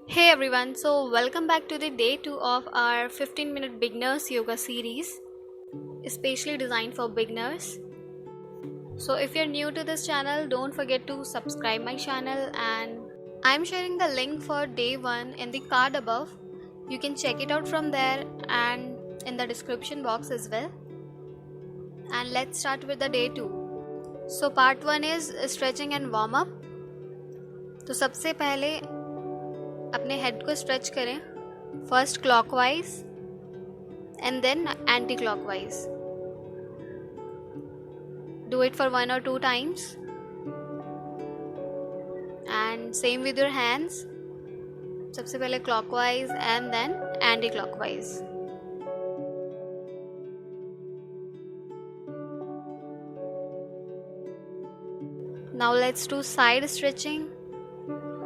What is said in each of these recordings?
Hey everyone, so welcome back to the day 2 of our 15-minute beginners yoga series, especially designed for beginners. So if you're new to this channel, don't forget to subscribe my channel, and I'm sharing the link for day 1 in the card above. You can check it out from there and in the description box as well. And let's start with the day 2. So part 1 is stretching and warm up. तो सबसे पहले अपने head को stretch करें, first clockwise and then anti-clockwise. Do it for 1 or 2 times, and same with your hands. सबसे पहले clockwise and then anti-clockwise. Now let's do side stretching.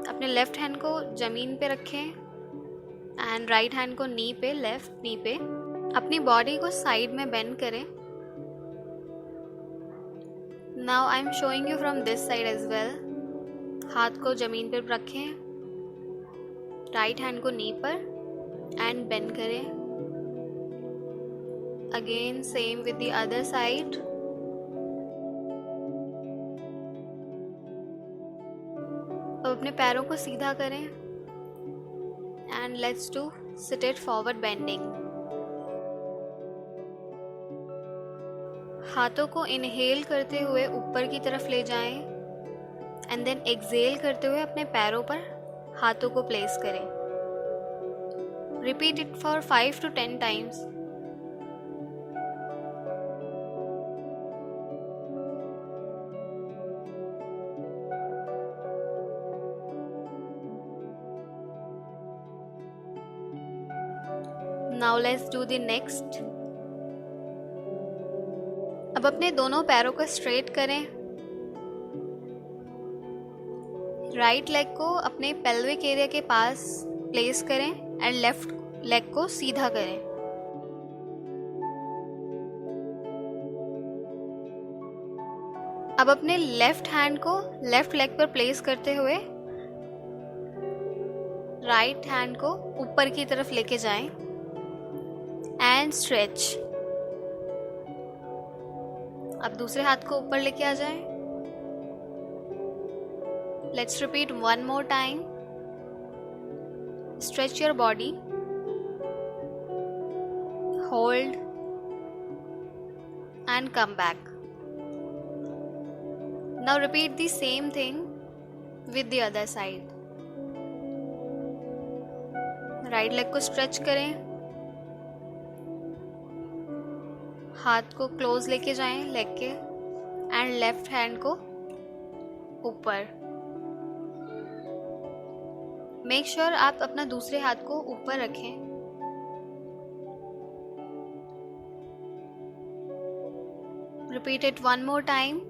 अपने left hand को जमीन पे रखें एंड राइट हैंड को नी पे, लेफ्ट नी पे. अपनी बॉडी को साइड में बेंड करें. Now I am showing you from this side as well. हाथ को जमीन पर रखें, राइट हैंड को नी पर एंड बेंड करें. Again same with the other side. अब अपने पैरों को सीधा करें and let's do seated forward bending. हाथों को इनहेल करते हुए ऊपर की तरफ ले जाएं एंड देन एक्सहेल करते हुए अपने पैरों पर हाथों को प्लेस करें. Repeat it for 5 to 10 times. Now let's do the next. अब अपने दोनों पैरों को स्ट्रेट करें. राइट लेग को अपने पेल्विक एरिया के पास प्लेस करें एंड लेफ्ट लेग को सीधा करें. अब अपने लेफ्ट हैंड को लेफ्ट लेग पर प्लेस करते हुए राइट हैंड को ऊपर की तरफ लेके जाएं एंड स्ट्रेच. अब दूसरे हाथ को ऊपर लेके आ जाएं. Let's repeat 1 more time. Stretch your body, hold and come back. Now repeat the same thing with the other side. Right leg को स्ट्रेच करें, हाथ को क्लोज लेके जाएं लेग के एंड लेफ्ट हैंड को ऊपर. मेक श्योर आप अपना दूसरे हाथ को ऊपर रखें. Repeat it 1 more time.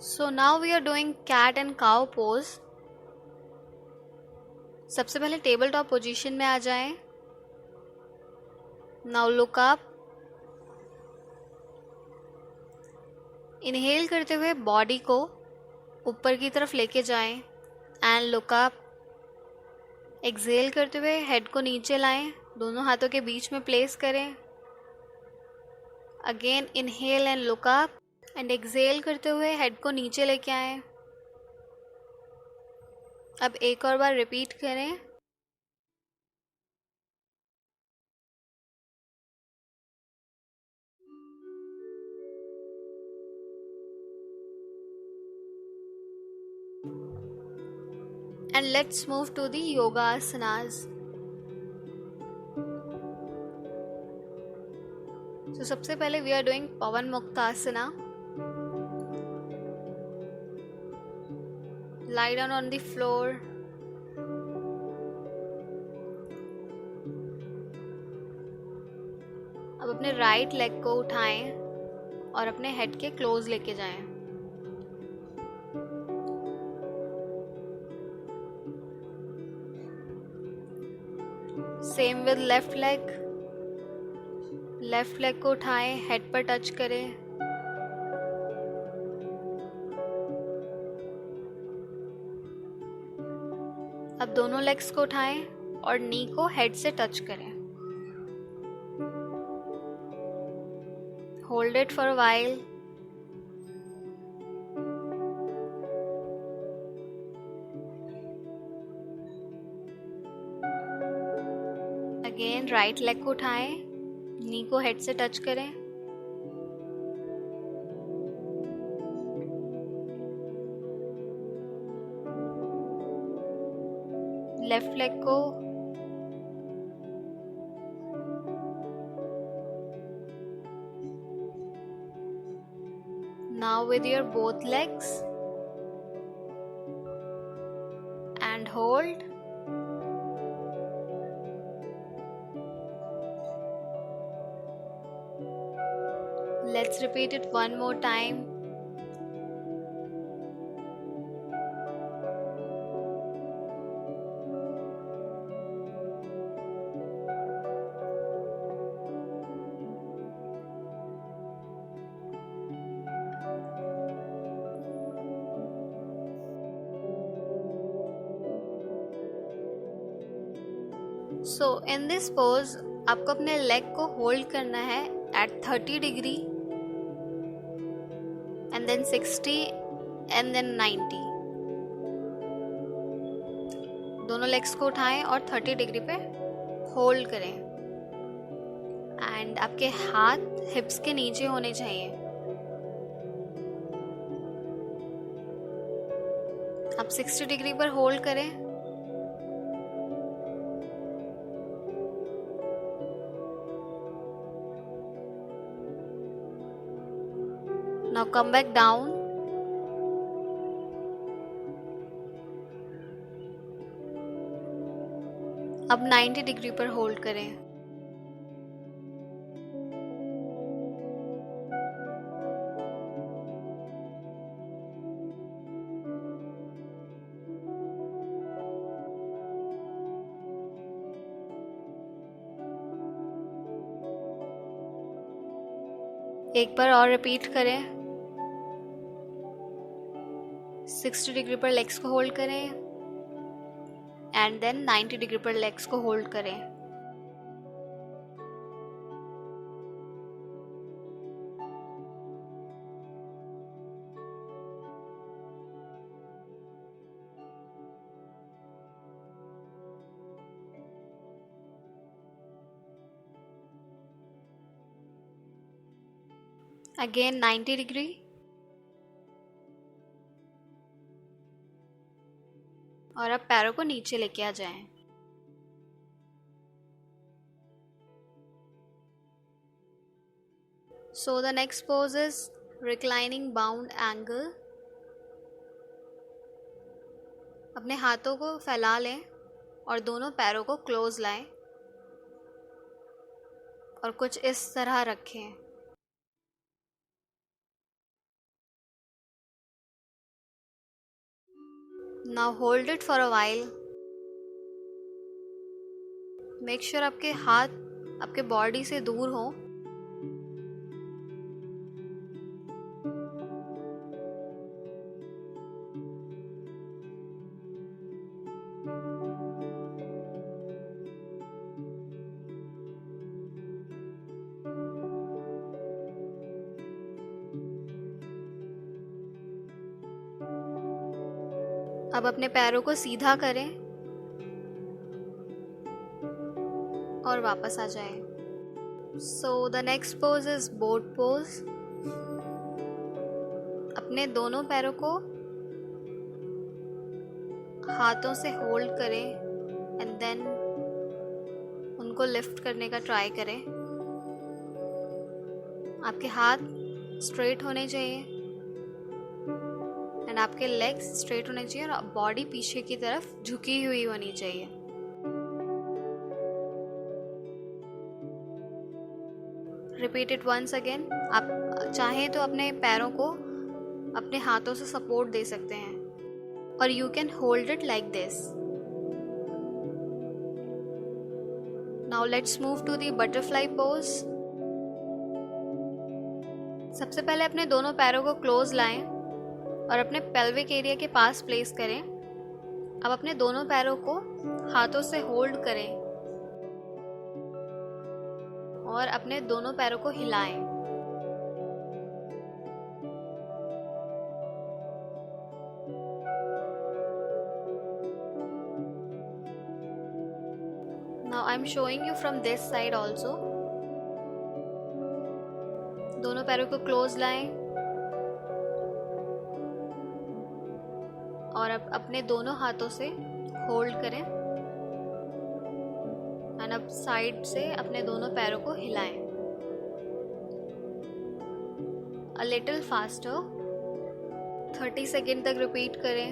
So now we are doing cat and cow pose. सबसे पहले टेबल टॉप पोजीशन में आ जाएं. Now look up. इनहेल करते हुए बॉडी को ऊपर की तरफ लेके जाएं एंड लुक अप. एक्सहेल करते हुए हेड को नीचे लाएं, दोनों हाथों के बीच में प्लेस करें. Again inhale and look up and exhale करते हुए हेड को नीचे लेके आए. अब एक और बार रिपीट करें. And let's move to the yoga asanas. So सबसे पहले we are doing Pawan मुक्तासना. Lie down on the floor. अब अपने राइट लेग को उठाएं और अपने हेड के क्लोज लेके जाएं. सेम विद लेफ्ट लेग को उठाएं, हेड पर टच करें। अब दोनों लेग्स को उठाएं और नी को हेड से टच करें। Hold it for a while. Again right leg को उठाएं, नी को हेड से टच करें। लेफ्ट लेग को now with your both legs and hold. Let's repeat it one more time. So in this pose आपको अपने लेग को होल्ड करना है at 30 degree and then 60 and then 90। दोनों लेग्स को उठाएं और 30 डिग्री पे होल्ड करें एंड आपके हाथ हिप्स के नीचे होने चाहिए। आप 60 डिग्री पर होल्ड करें। Now come back down. अब 90 डिग्री पर होल्ड करें। एक बार और रिपीट करें। 60 डिग्री पर लेग्स को होल्ड करें एंड देन 90 डिग्री पर लेग्स को होल्ड करें। अगेन 90 डिग्री और अब पैरों को नीचे लेके आ जाएं। So the next pose is reclining bound angle। अपने हाथों को फैला लें और दोनों पैरों को क्लोज लाएं और कुछ इस तरह रखें। Now hold it for a while. Make sure आपके हाथ आपके बॉडी से दूर हो। अब अपने पैरों को सीधा करें और वापस आ जाएं। So the next pose is boat pose। अपने दोनों पैरों को हाथों से होल्ड करें एंड देन उनको लिफ्ट करने का ट्राई करें। आपके हाथ स्ट्रेट होने चाहिए एंड आपके लेग्स स्ट्रेट होने चाहिए और बॉडी पीछे की तरफ झुकी हुई होनी चाहिए। Repeat it once again. आप चाहें तो अपने पैरों को अपने हाथों से सपोर्ट दे सकते हैं और you can hold it like this. Now let's move to the butterfly pose. सबसे पहले अपने दोनों पैरों को क्लोज लाएं और अपने पेल्विक एरिया के पास प्लेस करें। अब अपने दोनों पैरों को हाथों से होल्ड करें और अपने दोनों पैरों को हिलाएं। Now I'm showing you from this side also. दोनों पैरों को क्लोज लाएं और अब अपने दोनों हाथों से होल्ड करें एंड अब साइड से अपने दोनों पैरों को हिलाएं। A little faster, 30 सेकेंड तक रिपीट करें।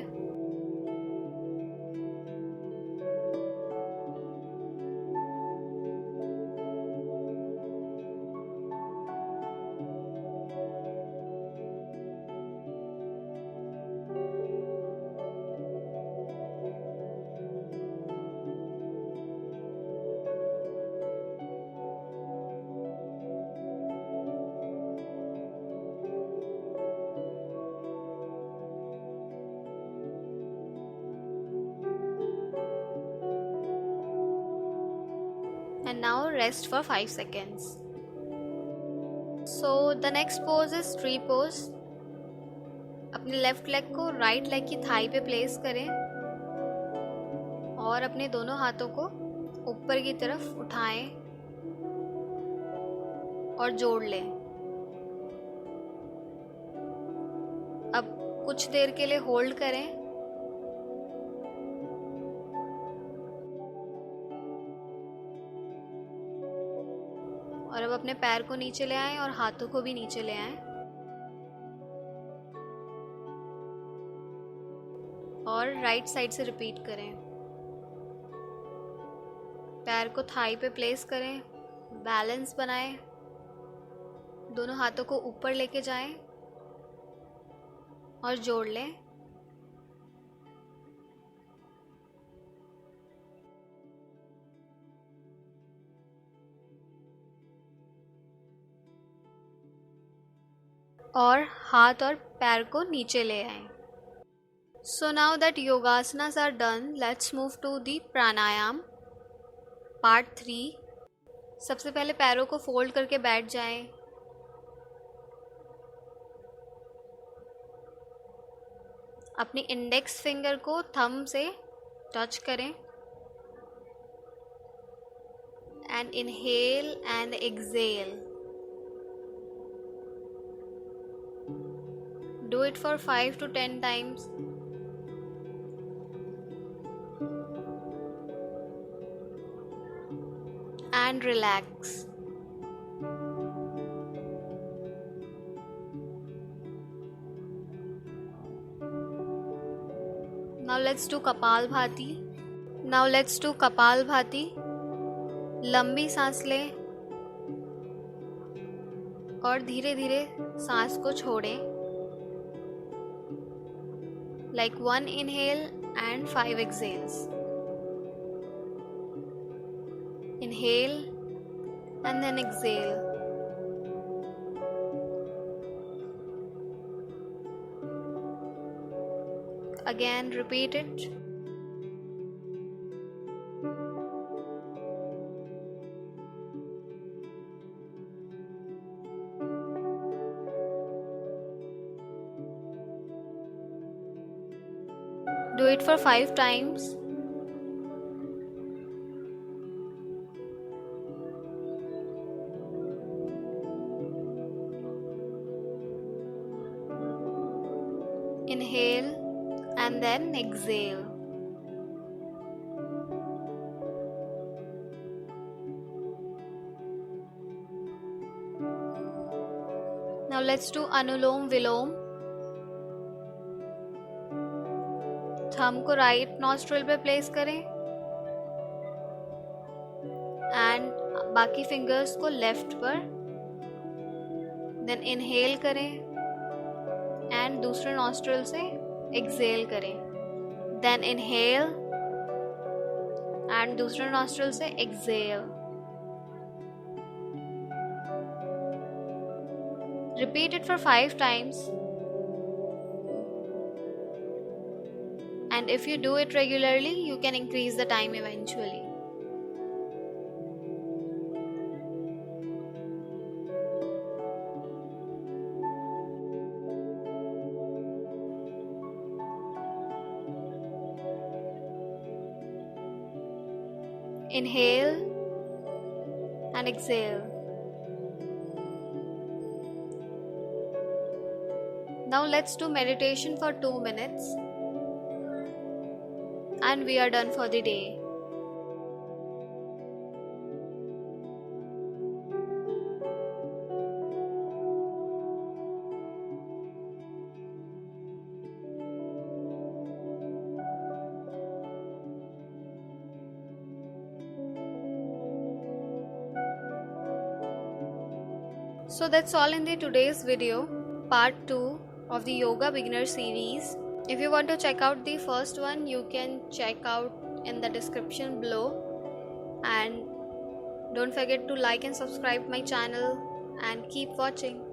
And now rest for 5 seconds. So the next pose is tree pose. अपने लेफ्ट लेग को राइट लेग की थाई पे प्लेस करें और अपने दोनों हाथों को ऊपर की तरफ उठाएं और जोड़ लें। अब कुछ देर के लिए होल्ड करें और अब अपने पैर को नीचे ले आएं और हाथों को भी नीचे ले आएं और राइट साइड से रिपीट करें। पैर को थाई पे प्लेस करें, बैलेंस बनाएं, दोनों हाथों को ऊपर लेके जाएं और जोड़ लें। और हाथ और पैर को नीचे ले आएं। So now that yogasanas are done, let's move to the pranayam part 3. सबसे पहले पैरों को फोल्ड करके बैठ जाएं। अपनी इंडेक्स फिंगर को थंब से टच करें and inhale and exhale. Do it for 5 to 10 times. And relax. Now let's do Kapalbhati. लंबी सांस लें और धीरे धीरे सांस को छोड़ें। Like 1 inhale and 5 exhales. Inhale and then exhale. Again, repeat it. Do it for 5 times. Inhale and then exhale. Now let's do Anulom Vilom. Thumb को राइट नॉस्ट्रिल पे प्लेस करें एंड बाकी फिंगर्स को लेफ्ट पर। Then inhale करें and दूसरे nostril से Excel करें। देन इनहेल एंड दूसरे नॉस्ट्रिल से Excel. Repeat it for 5 times. And if you do it regularly, you can increase the time eventually. Inhale and exhale. Now let's do meditation for 2 minutes. And we are done for the day. So that's all in the today's video, part 2 of the Yoga Beginner series. If you want to check out the first one, you can check out in the description below. And don't forget to like and subscribe my channel and keep watching.